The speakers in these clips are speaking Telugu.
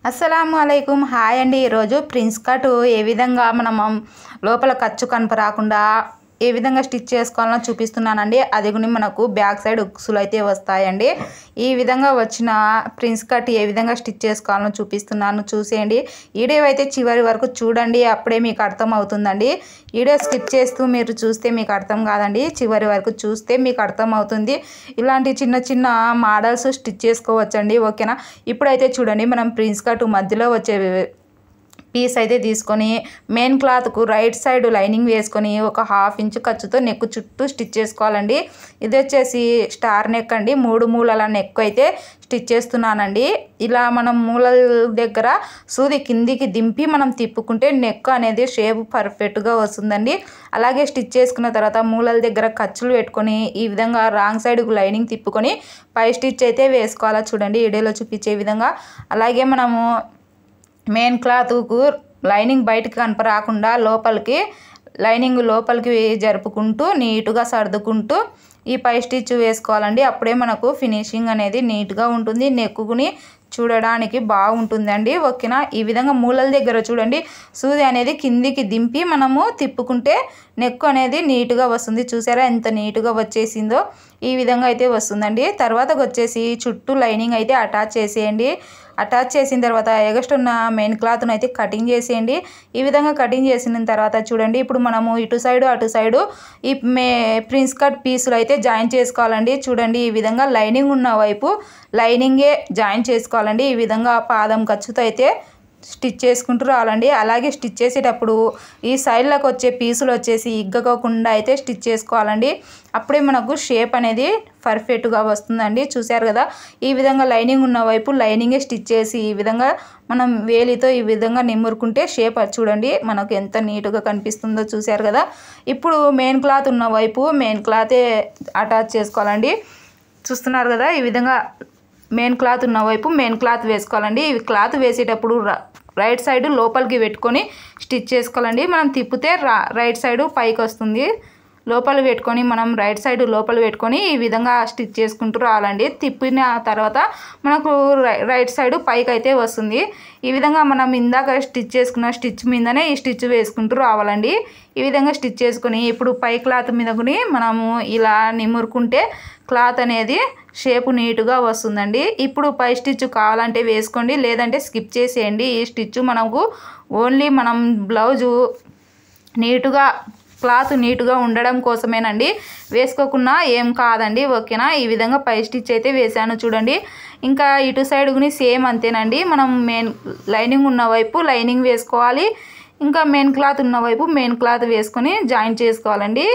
అస్సలాము అలైకుం హాయ్ అండి. ఈరోజు ప్రిన్స్ కట్ ఏ విధంగా మనం లోపల ఖర్చు కనపరాకుండా ఏ విధంగా స్టిచ్ చేసుకోవాలో చూపిస్తున్నానండి. అది కూడా మనకు బ్యాక్ సైడ్ ఉక్సులు అయితే వస్తాయండి. ఈ విధంగా వచ్చిన ప్రిన్స్ కట్ ఏ విధంగా స్టిచ్ చేసుకోవాలో చూపిస్తున్నాను, చూసేయండి. వీడియో అయితే చివరి వరకు చూడండి, అప్పుడే మీకు అర్థం అవుతుందండి. వీడియో స్కిప్ చేస్తూ మీరు చూస్తే మీకు అర్థం కాదండి, చివరి వరకు చూస్తే మీకు అర్థం అవుతుంది. ఇలాంటి చిన్న చిన్న మోడల్స్ స్టిచ్ చేసుకోవచ్చండి, ఓకేనా. ఇప్పుడైతే చూడండి, మనం ప్రిన్స్ కట్ మధ్యలో వచ్చే పీస్ అయితే తీసుకొని మెయిన్ క్లాత్కు రైట్ సైడ్ లైనింగ్ వేసుకొని ఒక 1/2 ఇంచ్ ఖర్చుతో నెక్ చుట్టూ స్టిచ్ చేసుకోవాలండి. ఇది వచ్చేసి స్టార్ నెక్ అండి. 3 మూలల నెక్ అయితే స్టిచ్ చేస్తున్నానండి. ఇలా మనం మూలల దగ్గర సూది కిందికి దింపి మనం తిప్పుకుంటే నెక్ అనేది షేప్ పర్ఫెక్ట్గా వస్తుందండి. అలాగే స్టిచ్ చేసుకున్న తర్వాత మూలల దగ్గర ఖర్చులు పెట్టుకొని ఈ విధంగా రాంగ్ సైడ్కు లైనింగ్ తిప్పుకొని పై స్టిచ్ అయితే వేసుకోవాలా. చూడండి వీడియోలో చూపించే విధంగా. అలాగే మనము మెయిన్ క్లాత్కు లైనింగ్ బయటకు కనపరాకుండా లైనింగ్ లోపలికి జరుపుకుంటూ నీట్గా సర్దుకుంటూ ఈ పై స్టిచ్ వేసుకోవాలండి. అప్పుడే మనకు ఫినిషింగ్ అనేది నీట్గా ఉంటుంది, నెక్కుని చూడడానికి బాగుంటుందండి, ఓకేనా. ఈ విధంగా మూలల దగ్గర చూడండి సూది అనేది కిందికి దింపి మనము తిప్పుకుంటే నెక్ అనేది నీట్గా వస్తుంది. చూసారా ఎంత నీట్గా వచ్చేసిందో. ఈ విధంగా అయితే వస్తుందండి. తర్వాత వచ్చేసి చుట్టూ లైనింగ్ అయితే అటాచ్ చేసేయండి. అటాచ్ చేసిన తర్వాత ఎగస్ట్ ఉన్న మెయిన్ క్లాత్ను అయితే కటింగ్ చేసేయండి. ఈ విధంగా కటింగ్ చేసిన తర్వాత చూడండి, ఇప్పుడు మనము ఇటు సైడు అటు సైడు ఈ ప్రిన్స్ కట్ పీసులు అయితే జాయిన్ చేసుకోవాలండి. చూడండి ఈ విధంగా లైనింగ్ ఉన్న వైపు లైనింగే జాయిన్ చేసుకోవాలండి. ఈ విధంగా పాదం ఖర్చుతో అయితే స్టిచ్ చేసుకుంటూ రావాలండి. అలాగే స్టిచ్ చేసేటప్పుడు ఈ సైడ్లకు వచ్చే పీసులు వచ్చేసి ఇగ్గకోకుండా అయితే స్టిచ్ చేసుకోవాలండి. అప్పుడే మనకు షేప్ అనేది పర్ఫెక్ట్గా వస్తుందండి. చూసారు కదా, ఈ విధంగా లైనింగ్ ఉన్న వైపు లైనింగే స్టిచ్ చేసి ఈ విధంగా మనం వేలితో ఈ విధంగా నిమ్మురుకుంటే షేప్ చూడండి మనకు ఎంత నీట్గా కనిపిస్తుందో. చూసారు కదా. ఇప్పుడు మెయిన్ క్లాత్ ఉన్న వైపు మెయిన్ క్లాతే అటాచ్ చేసుకోవాలండి. చూస్తున్నారు కదా, ఈ విధంగా మెయిన్ క్లాత్ ఉన్న వైపు మెయిన్ క్లాత్ వేసుకోవాలండి. ఇవి క్లాత్ వేసేటప్పుడు రైట్ సైడ్ లోపలికి పెట్టుకొని స్టిచ్ చేసుకోవాలండి. మనం తిప్పితే రైట్ సైడ్ పైకి వస్తుంది. లోపల పెట్టుకొని మనం రైట్ సైడ్ లోపల పెట్టుకొని ఈ విధంగా స్టిచ్ చేసుకుంటూ రావాలండి. తిప్పిన తర్వాత మనకు రైట్ సైడ్ పైకి అయితే వస్తుంది. ఈ విధంగా మనం ఇందాక స్టిచ్ చేసుకున్న స్టిచ్ మీదనే ఈ స్టిచ్ వేసుకుంటూ రావాలండి. ఈ విధంగా స్టిచ్ చేసుకొని ఇప్పుడు పై క్లాత్ మీదకుని మనము ఇలా నిమురుకుంటే క్లాత్ అనేది షేపు నీట్గా వస్తుందండి. ఇప్పుడు పై స్టిచ్ కావాలంటే వేసుకోండి, లేదంటే స్కిప్ చేసేయండి. ఈ స్టిచ్ మనకు ఓన్లీ మనం బ్లౌజు నీట్గా క్లాత్ నీట్గా ఉండడం కోసమేనండి, వేసుకోకుండా ఏం కాదండి, ఓకేనా. ఈ విధంగా పై స్టిచ్ అయితే వేసాను చూడండి. ఇంకా ఇటు సైడ్ కూడా సేమ్ అంతేనండి. మనం మెయిన్ లైనింగ్ ఉన్న వైపు లైనింగ్ వేసుకోవాలి, ఇంకా మెయిన్ క్లాత్ ఉన్న వైపు మెయిన్ క్లాత్ వేసుకొని జాయిన్ చేసుకోవాలండి.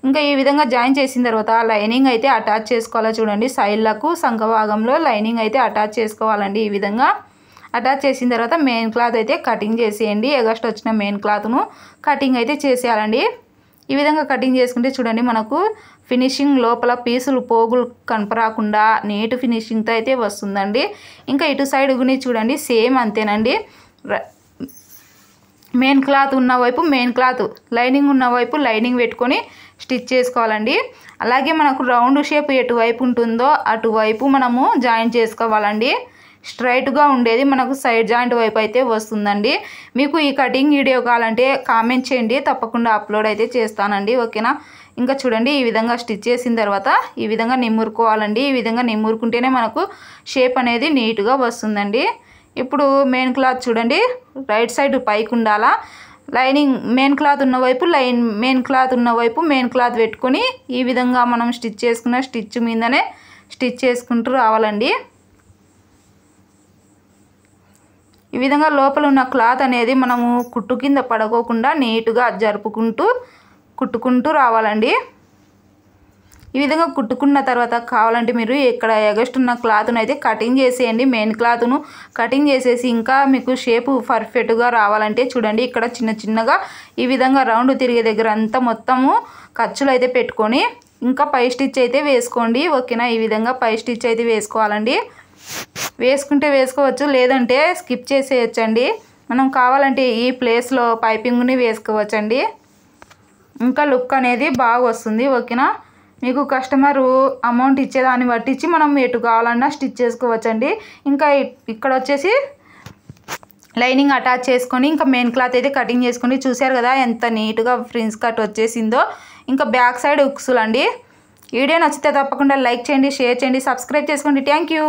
ఇంకా ఈ విధంగా జాయిన్ చేసిన తర్వాత లైనింగ్ అయితే అటాచ్ చేసుకోవాలా. చూడండి సైడ్లకు సంఖ భాగంలో లైనింగ్ అయితే అటాచ్ చేసుకోవాలండి. ఈ విధంగా అటాచ్ చేసిన తర్వాత మెయిన్ క్లాత్ అయితే కటింగ్ చేసేయండి. ఎగస్ట్ వచ్చిన మెయిన్ క్లాత్ను కటింగ్ అయితే చేసేయాలండి. ఈ విధంగా కటింగ్ చేసుకుంటే చూడండి మనకు ఫినిషింగ్ లోపల పీసులు పోగులు కనపరాకుండా నీట్ ఫినిషింగ్తో అయితే వస్తుందండి. ఇంకా ఇటు సైడ్ గుని చూడండి సేమ్ అంతేనండి. మెయిన్ క్లాత్ ఉన్న వైపు మెయిన్ క్లాత్, లైనింగ్ ఉన్న వైపు లైనింగ్ పెట్టుకొని స్టిచ్ చేసుకోవాలండి. అలాగే మనకు రౌండ్ షేప్ ఎటువైపు ఉంటుందో అటువైపు మనము జాయిన్ చేసుకోవాలండి. స్ట్రైట్గా ఉండేది మనకు సైడ్ జాయింట్ వైపు అయితే వస్తుందండి. మీకు ఈ కటింగ్ వీడియో కావాలంటే కామెంట్ చేయండి, తప్పకుండా అప్లోడ్ అయితే చేస్తానండి, ఓకేనా. ఇంకా చూడండి ఈ విధంగా స్టిచ్ చేసిన తర్వాత ఈ విధంగా నిమ్మురుకోవాలండి. ఈ విధంగా నిమ్మురుకుంటేనే మనకు షేప్ అనేది నీట్గా వస్తుందండి. ఇప్పుడు మెయిన్ క్లాత్ చూడండి రైట్ సైడ్ పైకి ఉండాలా. లైనింగ్ మెయిన్ క్లాత్ ఉన్న వైపు మెయిన్ క్లాత్ ఉన్న వైపు మెయిన్ క్లాత్ పెట్టుకొని ఈ విధంగా మనం స్టిచ్ చేసుకున్న స్టిచ్ మీదనే స్టిచ్ చేసుకుంటూ రావాలండి. ఈ విధంగా లోపల ఉన్న క్లాత్ అనేది మనము కుట్టు కింద పడుకోకుండా నీట్గా కుట్టుకుంటూ రావాలండి. ఈ విధంగా కుట్టుకున్న తర్వాత కావాలంటే మీరు ఇక్కడ ఎగస్ట్ ఉన్న క్లాత్ను అయితే కటింగ్ చేసేయండి. మెయిన్ క్లాత్ను కటింగ్ చేసేసి ఇంకా మీకు షేపు పర్ఫెక్ట్గా రావాలంటే చూడండి ఇక్కడ చిన్న చిన్నగా ఈ విధంగా రౌండ్ తిరిగే దగ్గర అంతా మొత్తము ఖర్చులు అయితే పెట్టుకొని ఇంకా పై స్టిచ్ అయితే వేసుకోండి, ఓకేనా. ఈ విధంగా పై స్టిచ్ అయితే వేసుకోవాలండి. వేసుకుంటే వేసుకోవచ్చు, లేదంటే స్కిప్ చేసేయచ్చండి. మనం కావాలంటే ఈ ప్లేస్లో పైపింగ్ని వేసుకోవచ్చండి. ఇంకా లుక్ అనేది బాగా వస్తుంది, ఓకేనా. మీకు కస్టమరు అమౌంట్ ఇచ్చేదాన్ని బట్టించి మనం ఎటు కావాలన్నా స్టిచ్ చేసుకోవచ్చండి. ఇంకా ఇక్కడ వచ్చేసి లైనింగ్ అటాచ్ చేసుకొని ఇంకా మెయిన్ క్లాత్ అయితే కటింగ్ చేసుకొని చూశారు కదా ఎంత నీట్గా ఫ్రిన్స్ కట్ వచ్చేసిందో. ఇంకా బ్యాక్ సైడ్ ఉక్సులు అండి. వీడియో నచ్చితే తప్పకుండా లైక్ చేయండి, షేర్ చేయండి, సబ్స్క్రైబ్ చేసుకోండి. Thank you.